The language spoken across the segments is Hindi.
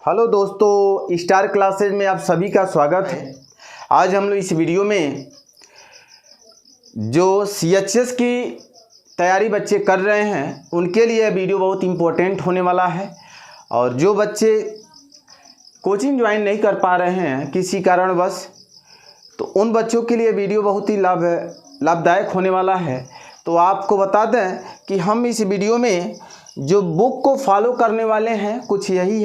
हेलो दोस्तों, स्टार क्लासेज में आप सभी का स्वागत है। आज हम लोग इस वीडियो में जो CHS की तैयारी बच्चे कर रहे हैं उनके लिए यह वीडियो बहुत इम्पोर्टेंट होने वाला है। और जो बच्चे कोचिंग ज्वाइन नहीं कर पा रहे हैं किसी कारणवश, तो उन बच्चों के लिए वीडियो बहुत ही लाभदायक होने वाला है। तो आपको बता दें कि हम इस वीडियो में जो बुक को फॉलो करने वाले हैं कुछ यही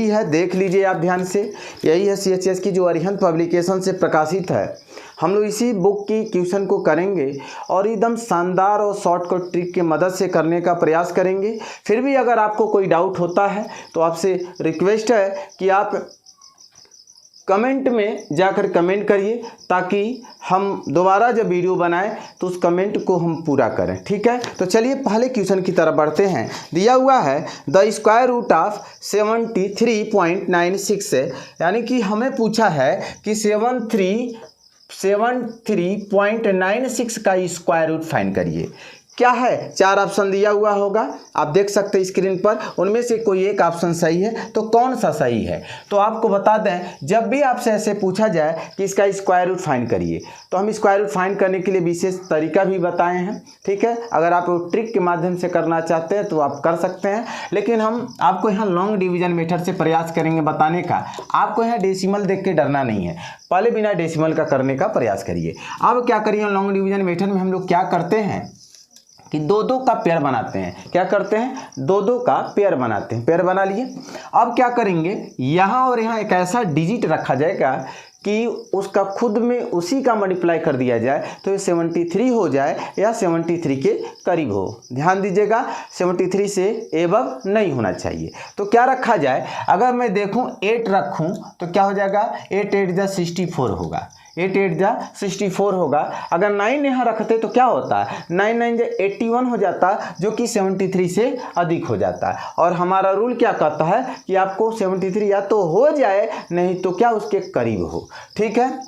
है, देख लीजिए आप ध्यान से। यही है CHS की जो अरिहंत पब्लिकेशन से प्रकाशित है। हम लोग इसी बुक की क्वेश्चन को करेंगे और एकदम शानदार और शॉर्टकट ट्रिक की मदद से करने का प्रयास करेंगे। फिर भी अगर आपको कोई डाउट होता है तो आपसे रिक्वेस्ट है कि आप कमेंट में जाकर कमेंट करिए, ताकि हम दोबारा जब वीडियो बनाएं तो उस कमेंट को हम पूरा करें। ठीक है, तो चलिए पहले क्वेश्चन की तरफ बढ़ते हैं। दिया हुआ है द स्क्वायर रूट ऑफ 73.96 है, यानी कि हमें पूछा है कि 73.96 का स्क्वायर रूट फाइंड करिए। क्या है, 4 ऑप्शन दिया हुआ होगा, आप देख सकते हैं स्क्रीन पर। उनमें से कोई एक ऑप्शन सही है, तो कौन सा सही है? तो आपको बता दें, जब भी आपसे ऐसे पूछा जाए कि इसका स्क्वायर रूट फाइंड करिए, तो हम स्क्वायर रूट फाइंड करने के लिए विशेष तरीका भी बताए हैं। ठीक है, अगर आप ट्रिक के माध्यम से करना चाहते हैं तो आप कर सकते हैं, लेकिन हम आपको यहाँ लॉन्ग डिवीजन मेथड से प्रयास करेंगे बताने का। आपको यहाँ डेसिमल देख के डरना नहीं है, पहले बिना डेसिमल का करने का प्रयास करिए। अब क्या करिए, लॉन्ग डिवीजन मेथड में हम लोग क्या करते हैं कि दो का पेयर बनाते हैं। क्या करते हैं? दो का पेयर बनाते हैं। पेयर बना लिए। अब क्या करेंगे, यहाँ और यहाँ एक ऐसा डिजिट रखा जाएगा कि उसका खुद में उसी का मल्टीप्लाई कर दिया जाए, तो ये 73 हो जाए या 73 के करीब हो। ध्यान दीजिएगा, 73 से एबव नहीं होना चाहिए। तो क्या रखा जाए, अगर मैं देखूं 8 रखूं तो क्या हो जाएगा, 8 8 जा 64 होगा। 8 8 जा 64 होगा। अगर 9 यहाँ रखते तो क्या होता है, 9 9 जा 81 हो जाता, जो कि 73 से अधिक हो जाता है। और हमारा रूल क्या कहता है कि आपको 73 या तो हो जाए, नहीं तो क्या उसके करीब हो। ठीक है,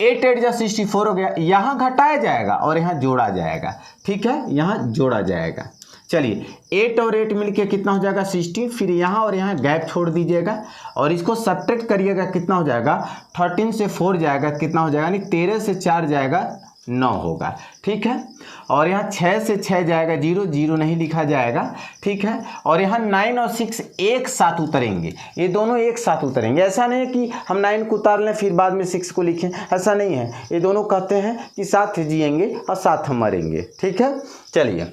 8 8 जा 64 हो गया। यहाँ घटाया जाएगा और यहाँ जोड़ा जाएगा। ठीक है, यहाँ जोड़ा जाएगा। चलिए 8 और 8 मिलके कितना हो जाएगा, 16। फिर यहाँ और यहाँ गैप छोड़ दीजिएगा और इसको सब्ट्रैक्ट करिएगा, कितना हो जाएगा, 13 से 4 जाएगा, कितना हो जाएगा, यानी 13 से 4 जाएगा 9 होगा। ठीक है, और यहाँ 6 से 6 जाएगा 0, 0 नहीं लिखा जाएगा। ठीक है, और यहाँ 9 और 6 एक साथ उतरेंगे, ये दोनों एक साथ उतरेंगे। ऐसा नहीं है कि हम 9 को उतार लें फिर बाद में 6 को लिखें, ऐसा नहीं है। ये दोनों कहते हैं कि साथ जिएंगे और साथ हम मरेंगे। ठीक है, चलिए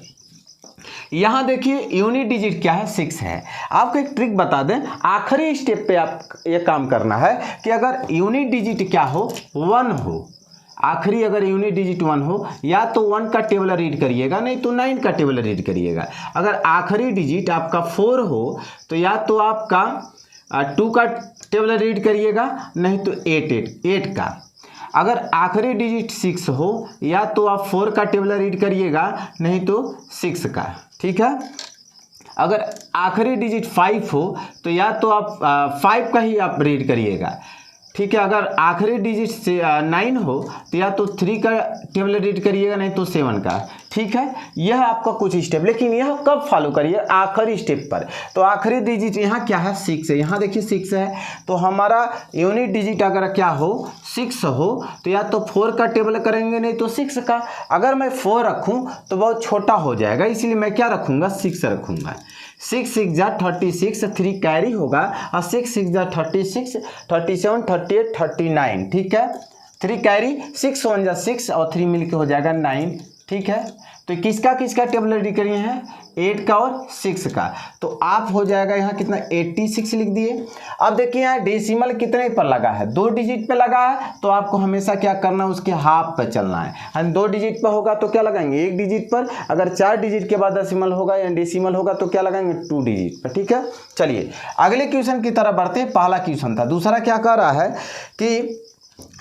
यहाँ देखिए यूनिट डिजिट क्या है, 6 है। आपको एक ट्रिक बता दें, आखिरी स्टेप पे आप ये काम करना है कि अगर यूनिट डिजिट क्या हो, 1 हो। आखिरी अगर यूनिट डिजिट 1 हो, या तो 1 का टेबल रीड करिएगा, नहीं तो 9 का टेबल रीड करिएगा। अगर आखिरी डिजिट आपका 4 हो तो या तो आपका 2 का टेबल रीड करिएगा, नहीं तो 8 का। अगर आखिरी डिजिट 6 हो, या तो आप 4 का टेबल रीड करिएगा, नहीं तो 6 का। ठीक है, अगर आखिरी डिजिट 5 हो तो या तो आप 5 का ही आप रीड करिएगा। ठीक है, अगर आखिरी डिजिट से 9 हो तो या तो 3 का टेबल रीड करिएगा, नहीं तो 7 का। ठीक है, यह आपका कुछ स्टेप, लेकिन यह कब फॉलो करिए, आखिरी स्टेप पर। तो आखिरी डिजिट यहाँ क्या है, 6 है। यहाँ देखिए 6 है, तो हमारा यूनिट डिजिट अगर क्या हो, 6 हो, तो या तो 4 का टेबल करेंगे, नहीं तो 6 का। अगर मैं 4 रखूँ तो बहुत छोटा हो जाएगा, इसलिए मैं क्या रखूँगा, 6 रखूँगा। 6 6 जा 36, 3 कैरी होगा, और 6 6 जा 36, 37 38 39। ठीक है, 3 कैरी, 6 1 जा 6 और 3 मिलके हो जाएगा 9। ठीक है, तो किसका टेबल रेडी करिए हैं, 8 का और 6 का। तो आप हो जाएगा यहाँ कितना, 86 लिख दिए। अब देखिए यहाँ डेसिमल कितने पर लगा है, 2 डिजिट पे लगा है, तो आपको हमेशा क्या करना है, उसके हाफ पे चलना है। हम 2 डिजिट पर होगा तो क्या लगाएंगे, 1 डिजिट पर। अगर 4 डिजिट के बाद डेसिमल होगा या डेसिमल होगा तो क्या लगाएंगे, 2 डिजिट पर। ठीक है, चलिए अगले क्वेश्चन की तरफ बढ़ते हैं। पहला क्वेश्चन था, दूसरा क्या कह रहा है कि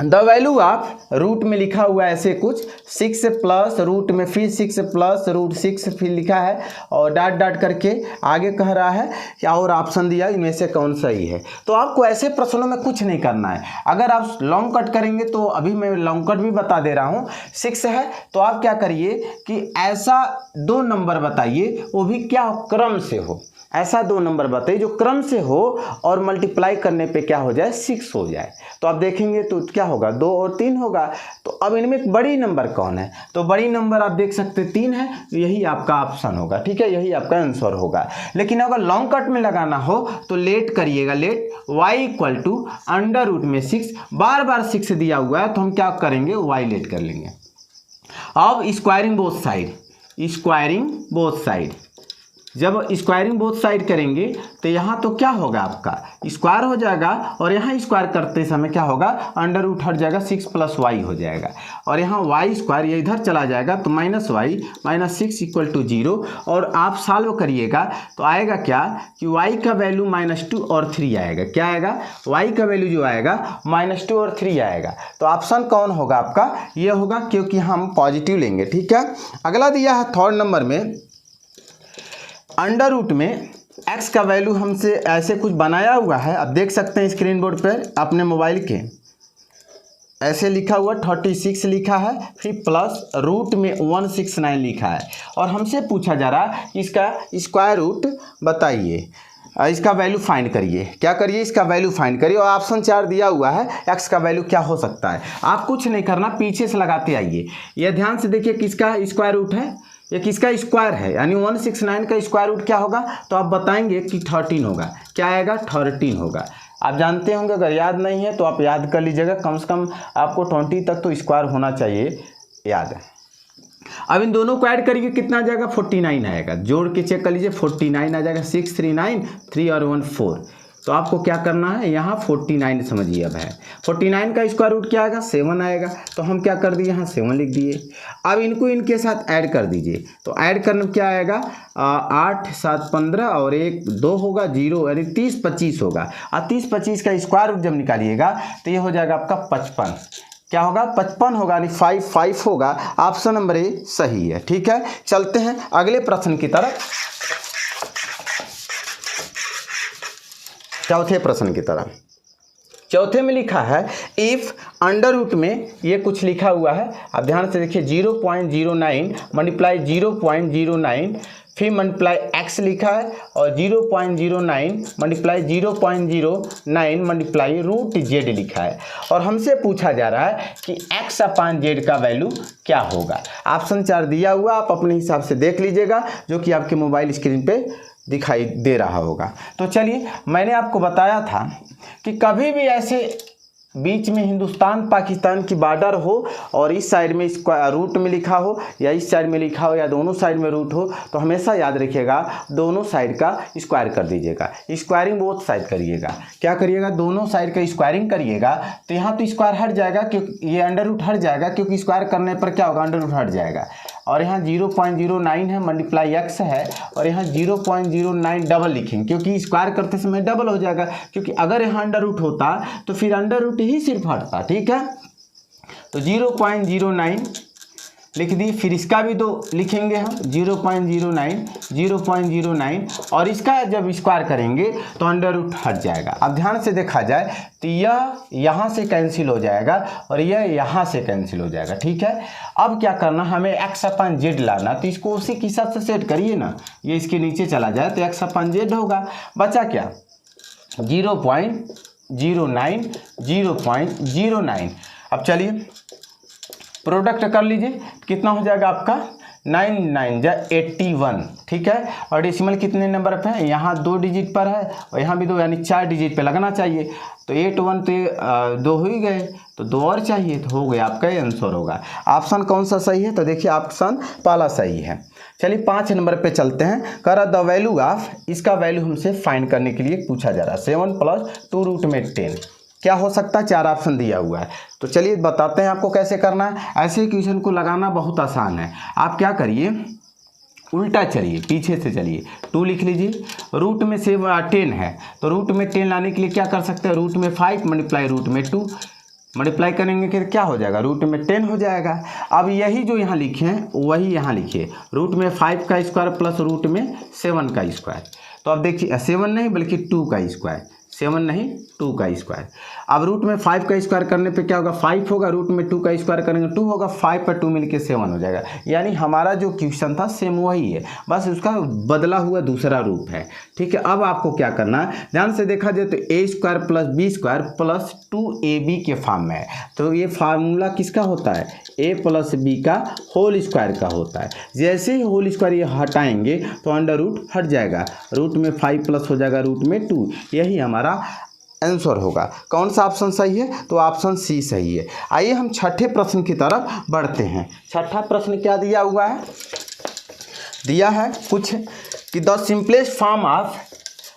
द वैल्यू ऑफ रूट में लिखा हुआ है ऐसे कुछ, 6 प्लस रूट में फिर 6 प्लस रूट 6 फिर लिखा है, और डॉट करके आगे कह रहा है कि और ऑप्शन दिया, इनमें से कौन सही है। तो आपको ऐसे प्रश्नों में कुछ नहीं करना है। अगर आप लॉन्ग कट करेंगे तो अभी मैं लॉन्ग कट भी बता दे रहा हूँ। 6 है तो आप क्या करिए कि ऐसा 2 नंबर बताइए, वो भी क्या क्रम से हो। ऐसा 2 नंबर बताइए जो क्रम से हो और मल्टीप्लाई करने पे क्या हो जाए 6 हो जाए। तो आप देखेंगे तो क्या होगा 2 और 3 होगा। तो अब इनमें एक बड़ी नंबर कौन है, तो बड़ी नंबर आप देख सकते 3 है, तो यही आपका ऑप्शन होगा। ठीक है, यही आपका आंसर होगा। लेकिन अगर लॉन्ग कट में लगाना हो तो लेट करिएगा, let y equal to under root में 6, बार बार 6 दिया हुआ है तो हम क्या करेंगे y लेट कर लेंगे। अब squaring both side, squaring both side, जब स्क्वायरिंग बोथ साइड करेंगे तो यहाँ तो क्या होगा आपका स्क्वायर हो जाएगा, और यहाँ स्क्वायर करते समय क्या होगा अंडर रूट हट जाएगा 6 + y हो जाएगा, और यहाँ y स्क्वायर ये इधर चला जाएगा तो -y -6 इक्वल टू 0। और आप सॉल्व करिएगा तो आएगा क्या कि y का वैल्यू -2 और 3 आएगा। क्या आएगा, y का वैल्यू जो आएगा -2 और 3 आएगा। तो ऑप्शन कौन होगा आपका, ये होगा, क्योंकि हम पॉजिटिव लेंगे। ठीक है, अगला दिया है 3rd नंबर में अंडर रूट में x का वैल्यू हमसे ऐसे कुछ बनाया हुआ है, आप देख सकते हैं स्क्रीन बोर्ड पर अपने मोबाइल के, ऐसे लिखा हुआ 36 लिखा है, फिर प्लस रूट में 169 लिखा है, और हमसे पूछा जा रहा है इसका स्क्वायर रूट बताइए, इसका वैल्यू फाइंड करिए। क्या करिए, इसका वैल्यू फाइंड करिए, और ऑप्शन 4 दिया हुआ है x का वैल्यू क्या हो सकता है। आप कुछ नहीं करना, पीछे से लगाते आइए। यह ध्यान से देखिए किसका स्क्वायर रूट है, ये किसका स्क्वायर है, यानी 169 का स्क्वायर रूट क्या होगा, तो आप बताएंगे कि 13 होगा। क्या आएगा, 13 होगा। आप जानते होंगे, अगर याद नहीं है तो आप याद कर लीजिएगा, कम से कम आपको 20 तक तो स्क्वायर होना चाहिए याद है। अब इन दोनों को ऐड करिए, कितना आ जाएगा 49 आएगा। जोड़ के चेक कर लीजिए, 49 आ जाएगा, 6 3 9 3 और 1 4। तो आपको क्या करना है, यहाँ 49 समझिए अब है, 49 का स्क्वायर रूट क्या आएगा 7 आएगा। तो हम क्या कर दिए, यहाँ 7 लिख दिए। अब इनको इनके साथ ऐड कर दीजिए, तो ऐड करने क्या आएगा 8 7 15 और 1 2 होगा 0, यानी 30 25 होगा। और 30 25 का स्क्वायर रूट जब निकालिएगा तो ये हो जाएगा आपका 55। क्या होगा 55 होगा, यानी 5 होगा। ऑप्शन नंबर ए सही है। ठीक है, चलते हैं अगले प्रश्न की तरफ, चौथे प्रश्न की तरफ। चौथे में लिखा है इफ अंडर रूट में ये कुछ लिखा हुआ है, आप ध्यान से देखिए 0.09 मल्टीप्लाई 0.09, फिर मल्टीप्लाई x लिखा है, और 0.09 मल्टीप्लाई 0.09 मल्टीप्लाई रूट z लिखा है, और हमसे पूछा जा रहा है कि x अपान z का वैल्यू क्या होगा। ऑप्शन 4 दिया हुआ, आप अपने हिसाब से देख लीजिएगा, जो कि आपके मोबाइल स्क्रीन पे दिखाई दे रहा होगा। तो चलिए, मैंने आपको बताया था कि कभी भी ऐसे बीच में हिंदुस्तान पाकिस्तान की बॉर्डर हो और इस साइड में स्क्वायर रूट में लिखा हो या इस साइड में लिखा हो या दोनों साइड में रूट हो, तो हमेशा याद रखिएगा दोनों साइड का स्क्वायर कर दीजिएगा, स्क्वायरिंग बोथ साइड करिएगा। क्या करिएगा, दोनों साइड का स्क्वायरिंग करिएगा। तो यहाँ तो स्क्वायर हट जाएगा, क्योंकि ये अंडर रूट हट जाएगा, क्योंकि स्क्वायर करने पर क्या होगा अंडर रूट हट जाएगा। और यहाँ 0.09 है मल्टीप्लाई x है, और यहाँ 0.09 डबल लिखेंगे, क्योंकि स्क्वायर करते समय डबल हो जाएगा, क्योंकि अगर यहाँ अंडर रूट होता तो फिर अंडर रूट ही सिर्फ हटता। ठीक है, तो 0.09 लिख दी, फिर इसका भी दो लिखेंगे हम 0.09 और इसका जब स्क्वायर करेंगे तो अंडर रूट हट जाएगा। अब ध्यान से देखा जाए तो यह यहाँ से कैंसिल हो जाएगा और यह यहाँ से कैंसिल हो जाएगा। ठीक है, अब क्या करना, हमें x अपान जेड लाना, तो इसको उसी के हिसाब से सेट करिए ना, ये इसके नीचे चला जाए तो x अपान जेड होगा। बचा क्या 0.09। अब चलिए प्रोडक्ट कर लीजिए, कितना हो जाएगा आपका 9 9 जा 81। ठीक है, और डेसिमल कितने नंबर पे है, यहाँ 2 डिजिट पर है और यहाँ भी 2, यानी 4 डिजिट पे लगना चाहिए। तो 8 1 तो 2 हो ही गए, तो 2 और चाहिए, तो हो गया आपका आंसर होगा। ऑप्शन कौन सा सही है, तो देखिए ऑप्शन पहला सही है। चलिए 5 नंबर पे चलते हैं। कर द वैल्यू ऑफ, इसका वैल्यू हमसे फाइंड करने के लिए पूछा जा रहा है। 7 + 2 रूट में 10 क्या हो सकता है, 4 ऑप्शन दिया हुआ है। तो चलिए बताते हैं आपको कैसे करना है। ऐसे क्वेश्चन को लगाना बहुत आसान है। आप क्या करिए, उल्टा चलिए, पीछे से चलिए, 2 लिख लीजिए। रूट में से 10 है, तो रूट में 10 लाने के लिए क्या कर सकते हैं, रूट में 5 मल्टीप्लाई रूट में 2 मल्टीप्लाई करेंगे कि क्या हो जाएगा, रूट में 10 हो जाएगा। अब यही जो यहाँ लिखे हैं वही यहाँ लिखिए, रूट में 5 का स्क्वायर प्लस रूट में 7 का स्क्वायर। तो अब देखिए 7 नहीं बल्कि 2 का स्क्वायर, 7 नहीं 2 का स्क्वायर। अब रूट में 5 का स्क्वायर करने पे क्या होगा, 5 होगा, रूट में 2 का स्क्वायर करेंगे 2 होगा, 5 पर 2 मिलके 7 हो जाएगा। यानी हमारा जो क्वेश्चन था सेम वही है, बस उसका बदला हुआ दूसरा रूप है। ठीक है, अब आपको क्या करना है, ध्यान से देखा जाए तो A square plus B square plus 2ab के फॉर्म में है। तो ये फार्मूला किसका होता है, a प्लस बी का होल स्क्वायर का होता है। जैसे ही होल स्क्वायर ये हटाएंगे तो अंडर रूट हट जाएगा, रूट में 5 प्लस हो जाएगा रूट में 2। यही हमारा आंसर होगा। कौन सा ऑप्शन सही है, तो ऑप्शन सी सही है। आइए हम छठे प्रश्न की तरफ बढ़ते हैं। छठा प्रश्न क्या दिया हुआ है, दिया है कुछ कि द सिंपलेस्ट फॉर्म ऑफ,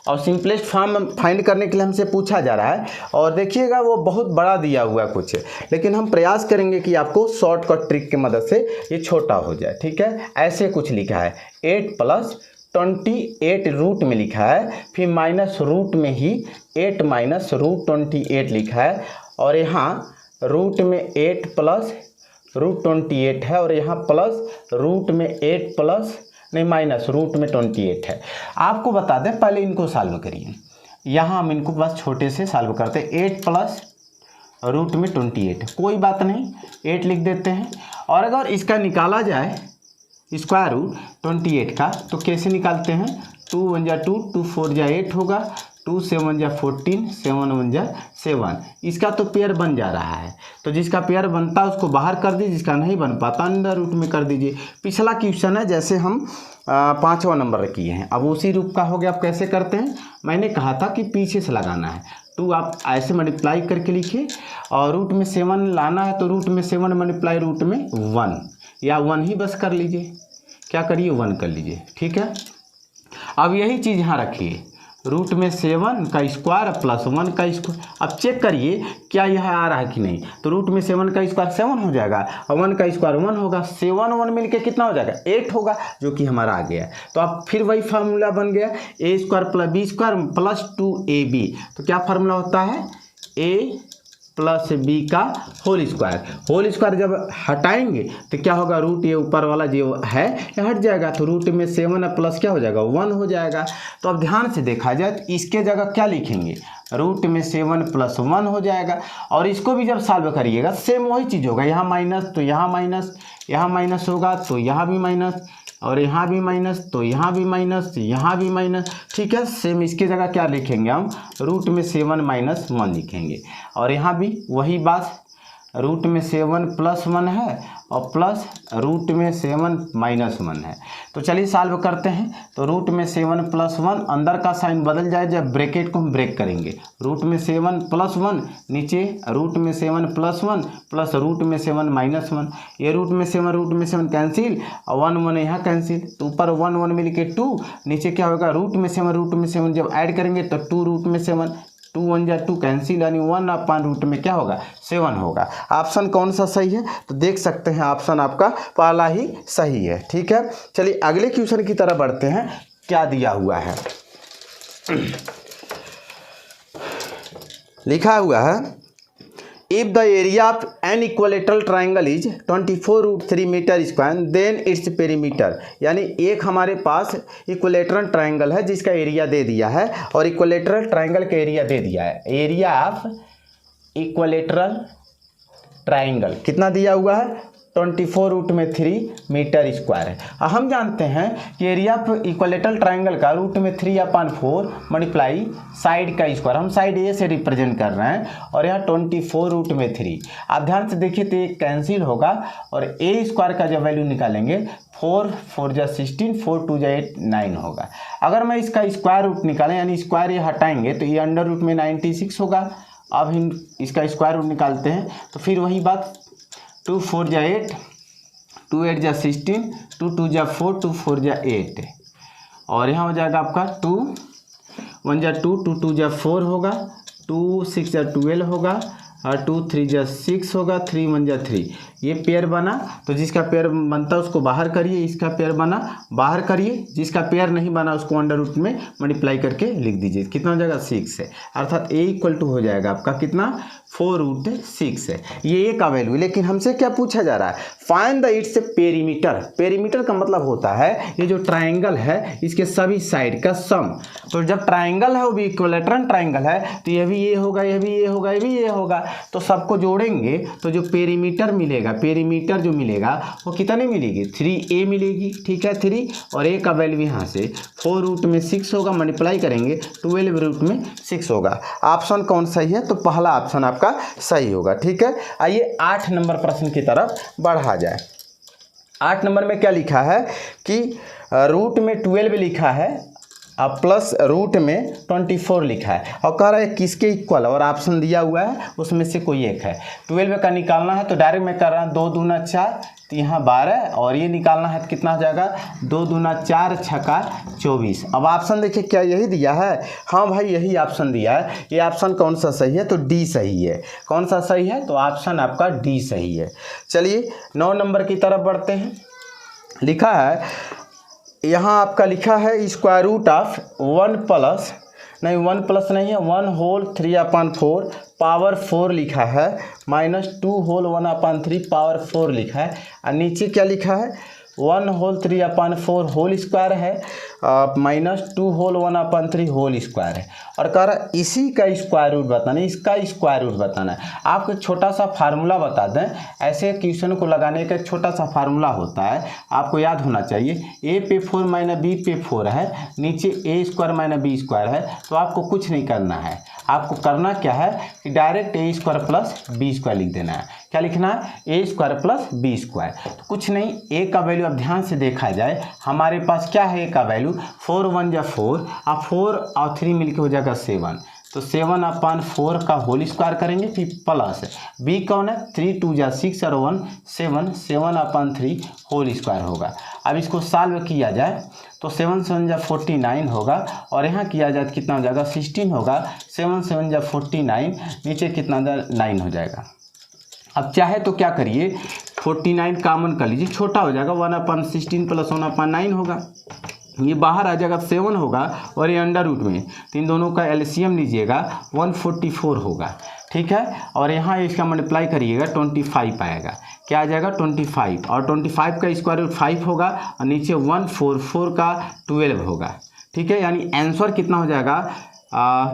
और सिंपलेस्ट फॉर्म फाइंड करने के लिए हमसे पूछा जा रहा है। और देखिएगा वो बहुत बड़ा दिया हुआ है कुछ, लेकिन हम प्रयास करेंगे कि आपको शॉर्टकट ट्रिक की मदद से ये छोटा हो जाए। ठीक है, ऐसे कुछ लिखा है 8 प्लस 28 रूट में लिखा है, फिर माइनस रूट में ही 8 माइनस रूट 28 लिखा है, और यहाँ रूट में 8 प्लस रूट 28 है, और यहाँ प्लस रूट में 8 प्लस नहीं माइनस रूट में 28 है। आपको बता दें, पहले इनको सॉल्व करिए। यहाँ हम इनको बस छोटे से सॉल्व करते हैं। 8 प्लस रूट में 28, कोई बात नहीं 8 लिख देते हैं। और अगर इसका निकाला जाए स्क्वायर रूट 28 का, तो कैसे निकालते हैं, 2 1 जा 2, 2 4 जा 8 होगा, 2 7 जा 14, 7 1 जा 7। इसका तो पेयर बन जा रहा है, तो जिसका पेयर बनता है उसको बाहर कर दीजिए, जिसका नहीं बन पाता अंडर रूट में कर दीजिए। पिछला क्वेश्चन है जैसे हम 5वां नंबर किए हैं, अब उसी रूप का हो गया। आप कैसे करते हैं, मैंने कहा था कि पीछे से लगाना है। 2 आप ऐसे मल्टीप्लाई करके लिखिए, और रूट में 7 लाना है, तो रूट में 7 मल्टीप्लाई रूट में 1, या 1 ही बस कर लीजिए, क्या करिए 1 कर लीजिए। ठीक है, अब यही चीज़ यहाँ रखिए, रूट में 7 का स्क्वायर प्लस 1 का स्क्वायर। अब चेक करिए क्या यह आ रहा है कि नहीं, तो रूट में 7 का स्क्वायर 7 हो जाएगा, और 1 का स्क्वायर 1 होगा, 7 1 मिलके कितना हो जाएगा 8 होगा, जो कि हमारा आ गया। तो अब फिर वही फार्मूला बन गया, A square plus B square plus 2ab। तो क्या फार्मूला होता है, ए प्लस बी का होल स्क्वायर। होल स्क्वायर जब हटाएंगे तो क्या होगा, रूट ये ऊपर वाला जो है ये हट जाएगा, तो रूट में 7 प्लस क्या हो जाएगा 1 हो जाएगा। तो अब ध्यान से देखा जाए तो इसके जगह क्या लिखेंगे, रूट में 7 प्लस 1 हो जाएगा। और इसको भी जब सॉल्व करिएगा सेम वही चीज़ होगा, यहाँ माइनस तो यहाँ माइनस, यहाँ माइनस होगा तो यहाँ भी माइनस, और यहाँ भी माइनस तो यहाँ भी माइनस, यहाँ भी माइनस। ठीक है, सेम इसके जगह क्या लिखेंगे हम, रूट में 7 माइनस 1 लिखेंगे। और यहाँ भी वही बात, रूट में 7 प्लस 1 है और प्लस रूट में 7 माइनस 1 है। तो चलिए सॉल्व करते हैं। तो रूट में 7 प्लस 1, अंदर का साइन बदल जाए जब ब्रैकेट को हम ब्रेक करेंगे, रूट में 7 प्लस 1, नीचे रूट में 7 प्लस 1 प्लस रूट में 7 माइनस 1। ये रूट में 7 कैंसिल, और 1 1 यहाँ कैंसिल, तो ऊपर 1 1 मिल के 2, नीचे क्या होगा रूट में 7 जब ऐड करेंगे तो 2 रूट में 7, 2 1 जा 2 कैंसिल, यानी 1 अपान रूट में क्या होगा 7 होगा। ऑप्शन कौन सा सही है, तो देख सकते हैं ऑप्शन आपका पहला ही सही है। ठीक है, चलिए अगले क्वेश्चन की तरफ बढ़ते हैं। क्या दिया हुआ है, लिखा हुआ है if the area of an equilateral triangle is 24√3 metre square then it's perimeter. यानी एक हमारे पास इक्विलेटरल ट्राइंगल है जिसका एरिया दे दिया है, और इक्विलेटरल ट्राइंगल का एरिया दे दिया है। एरिया ऑफ इक्विलेटरल ट्राइंगल कितना दिया हुआ है, 24√3 मीटर स्क्वायर है। हम जानते हैं कि एरिया ऑफ इक्विलेटरल ट्राइंगल का रूट में 3/4 मल्टीप्लाई साइड का स्क्वायर, हम साइड ए से रिप्रेजेंट कर रहे हैं, और यहाँ 24√3। आप ध्यान से देखिए तो ये कैंसिल होगा, और ए स्क्वायर का जब वैल्यू निकालेंगे 4 4 जा 16, 4 2 जा 8 9 होगा। अगर मैं इसका स्क्वायर रूट निकालें, यानी स्क्वायर ये हटाएंगे तो ये अंडर रूट में 96 होगा। अब हम इसका स्क्वायर रूट निकालते हैं तो फिर वही बात, 2 4 जा 8, 2 8 जा 16, 2 2 जा 4, 2 4 जा 8, और यहाँ हो जाएगा आपका 2 1 जा 2, 2 2 जा 4 होगा, 2 6 जा 12 होगा, और 2 3 जा 6 होगा, 3 1 जा 3, ये पेयर बना तो जिसका पेयर बनता है उसको बाहर करिए, इसका पेयर बना बाहर करिए, जिसका पेयर नहीं बना उसको अंडर रूट में मल्टीप्लाई करके लिख दीजिए, कितना हो जाएगा 6 है, अर्थात a इक्वल टू हो जाएगा आपका कितना 4√6 है, ये a का वैल्यू। लेकिन हमसे क्या पूछा जा रहा है, find the its perimeter. Perimeter का मतलब होता है ये जो ट्राइंगल है इसके सभी साइड का सम। तो जब ट्राइंगल है वो भी इक्विलेटरल ट्राइंगल है तो ये भी ये होगा, ये भी ये होगा, ये भी ये होगा, तो सबको जोड़ेंगे तो जो पेरीमीटर मिलेगा, पेरीमीटर जो मिलेगा वो कितने मिलेगी 3a मिलेगी, ठीक है 3, और a का वैल्यू यहाँ से 4√6 होगा, मल्टीप्लाई करेंगे 12√6 होगा। ऑप्शन कौन सही है, तो पहला ऑप्शन आपका सही होगा, ठीक है। आइए 8 नंबर प्रश्न की तरफ बढ़ा जाए। 8 नंबर में क्या लिखा है कि रूट में 12 लिखा है अब प्लस रूट में 24 लिखा है और कह रहा है किसके इक्वल, और ऑप्शन दिया हुआ है उसमें से कोई एक है। 12 का निकालना है तो डायरेक्ट मैं कर रहा हूँ 2 दूना 4, तो यहाँ 12, और ये निकालना है तो कितना हो जाएगा 2 दूना 4 छक्का 24। अब ऑप्शन देखिए क्या यही दिया है, हाँ भाई यही ऑप्शन दिया है। ये ऑप्शन कौन सा सही है, तो डी सही है। कौन सा सही है, तो ऑप्शन आपका डी सही है। चलिए 9 नंबर की तरफ बढ़ते हैं। लिखा है यहाँ आपका लिखा है स्क्वायर रूट ऑफ 1 प्लस नहीं 1 प्लस नहीं है 1 होल 3/4 पावर 4 लिखा है, माइनस 2 होल 1/3 पावर 4 लिखा है, और नीचे क्या लिखा है 1 होल 3/4 होल स्क्वायर है, माइनस 2 होल 1/3 होल स्क्वायर है, और कह रहा इसी का स्क्वायर रूट बताना है, इसका स्क्वायर रूट बताना है। आपको छोटा सा फार्मूला बता दें, ऐसे क्वेश्चन को लगाने का एक छोटा सा फार्मूला होता है, आपको याद होना चाहिए। a पे 4 माइनस b पे 4 है, नीचे a square minus b square है, तो आपको कुछ नहीं करना है, आपको करना क्या है कि direct a square plus b square लिख देना है। क्या लिखना है, a square plus b square, तो कुछ नहीं, a का वैल्यू अब ध्यान से देखा जाए हमारे पास क्या है, a का वैल्यू 4 1 जा 4, अब 4 और 3 मिलके हो जाएगा 7, तो 7/4 का होल स्क्वायर करेंगे, फिर प्लस b कौन है 3 2 जा 6 और 1 7, 7/3 होल स्क्वायर होगा। अब इसको सॉल्व किया जाए तो 7 7 जा 49 होगा, और यहाँ किया जाए तो कितना हो जाएगा 16 होगा, 7 7 जा 49, नीचे कितना 9 हो जाएगा। अब चाहे तो क्या करिए 49 कॉमन कर लीजिए, छोटा हो जाएगा 1/16 प्लस 1/9 होगा, ये बाहर आ जाएगा 7 होगा, और ये अंडर रूट में, तो इन दोनों का एलसीएम लीजिएगा 144 होगा, ठीक है। और यहाँ इसका मल्टीप्लाई करिएगा 25 आएगा, क्या आ जाएगा 25, और 25 का स्क्वायर रूट 5 होगा, और नीचे 144 का 12 होगा, ठीक है। यानी आंसर कितना हो जाएगा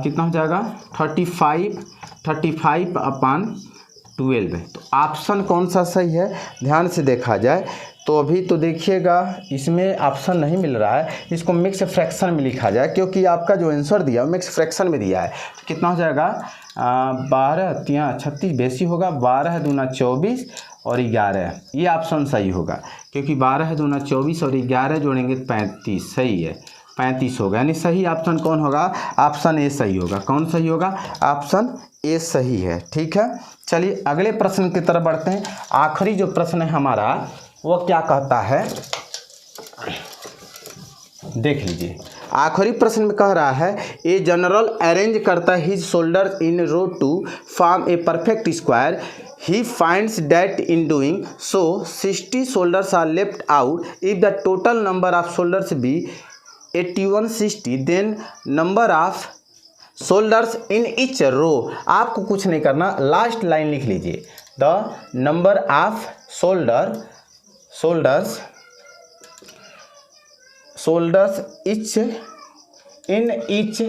कितना हो जाएगा 35/12 है। तो ऑप्शन कौन सा सही है, ध्यान से देखा जाए तो अभी तो देखिएगा इसमें ऑप्शन नहीं मिल रहा है, इसको मिक्स फ्रैक्शन में लिखा जाए, क्योंकि आपका जो आंसर दिया है मिक्स फ्रैक्शन में दिया है। तो कितना हो जाएगा 12 3 36 बेसी होगा, 12 दूना 24 और 11, ये ऑप्शन सही होगा, क्योंकि 12 दूना 24 और 11 जोड़ेंगे 35, सही है 35 होगा, यानी सही ऑप्शन कौन होगा, ऑप्शन ए सही होगा। कौन सही होगा, ऑप्शन ए सही है, ठीक है। चलिए अगले प्रश्न की तरफ बढ़ते हैं। आखिरी जो प्रश्न है हमारा वो क्या कहता है, देख लीजिए। आखिरी प्रश्न में कह रहा है ए जनरल अरेंज करता his shoulder in row to form a perfect square, he finds that in doing so 60 shoulders are left out. If the total number of shoulders be 8160, then number of shoulders in each row, आपको कुछ नहीं करना, लास्ट लाइन लिख लीजिए, the number of shoulders in each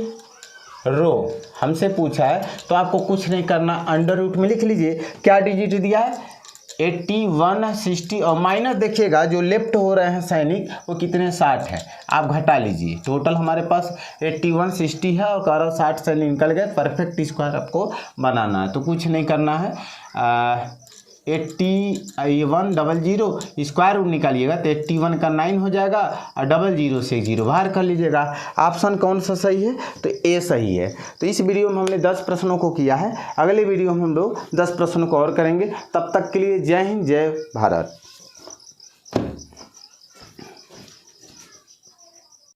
रो हमसे पूछा है, तो आपको कुछ नहीं करना, अंडर रूट में लिख लीजिए। क्या डिजिट दिया है 81 60, और माइनस देखिएगा जो लेफ्ट हो रहे हैं सैनिक वो कितने 60 है, आप घटा लीजिए। टोटल हमारे पास 81 60 है, और कह 60 से निकल गए, परफेक्ट स्क्वायर आपको बनाना है, तो कुछ नहीं करना है। 8100 स्क्वायर रूट निकालिएगा तो 81 का 9 हो जाएगा, और 00 से 0 बाहर कर लीजिएगा। ऑप्शन कौन सा सही है, तो ए सही है। तो इस वीडियो में हमने 10 प्रश्नों को किया है, अगले वीडियो में हम लोग 10 प्रश्नों को और करेंगे। तब तक के लिए जय हिंद, जय भारत।